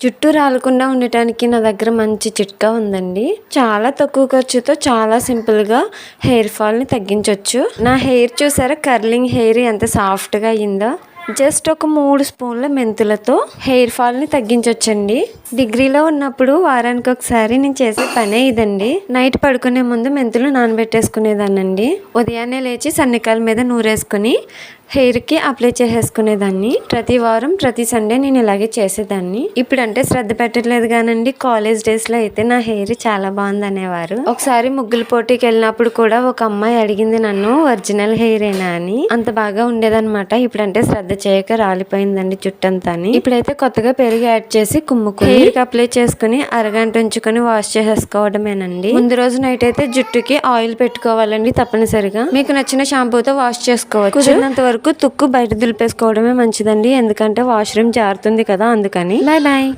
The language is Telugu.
జుట్టు రాలకుండా ఉండటానికి నా దగ్గర మంచి చిట్కా ఉందండి. చాలా తక్కువ ఖర్చుతో చాలా సింపుల్గా హెయిర్ ఫాల్ని తగ్గించవచ్చు. నా హెయిర్ చూసారా, కర్లింగ్ హెయిర్ ఎంత సాఫ్ట్గా అయిందో. జస్ట్ ఒక 3 స్పూన్ల మెంతులతో హెయిర్ ఫాల్ని తగ్గించవచ్చండి. డిగ్రీలో ఉన్నప్పుడు వారానికి ఒకసారి నేను చేసే పనే ఇదండి. నైట్ పడుకునే ముందు మెంతులు నానబెట్టేసుకునేదాన్నండి. ఉదయాన్నే లేచి సన్నికాల మీద నూరేసుకుని హెయిర్కి అప్లై చేసేసుకునేదాన్ని. ప్రతి వారం ప్రతి సండే నేను ఇలాగే చేసేదాన్ని. ఇప్పుడంటే శ్రద్ధ పెట్టట్లేదు కానండి, కాలేజ్ డేస్లో అయితే నా హెయిర్ చాలా బాగుంది అనేవారు. ఒకసారి ముగ్గుల పోటీకి వెళ్ళినప్పుడు కూడా ఒక అమ్మాయి అడిగింది నన్ను, ఒరిజినల్ హెయిర్ ఏనా అని. అంత బాగా ఉండేదన్నమాట. ఇప్పుడంటే శ్రద్ధ చేయక రాలిపోయిందండి జుట్టంతా. ఇప్పుడైతే కొత్తగా పెరుగు యాడ్ చేసి కుమ్ముకుని హెయిర్కి అప్లై చేసుకుని అరగంట ఉంచుకొని వాష్ చేసేసుకోవడమేనండి. ముందు రోజు నైట్ అయితే జుట్టుకి ఆయిల్ పెట్టుకోవాలండి తప్పనిసరిగా. మీకు నచ్చిన షాంపూతో వాష్ చేసుకోవచ్చు. కుదిరినంత వరకు తుక్కు బయట దులిపేసుకోవడమే మంచిదండి, ఎందుకంటే వాష్రూమ్ జారుతుంది కదా, అందుకని. Bye bye.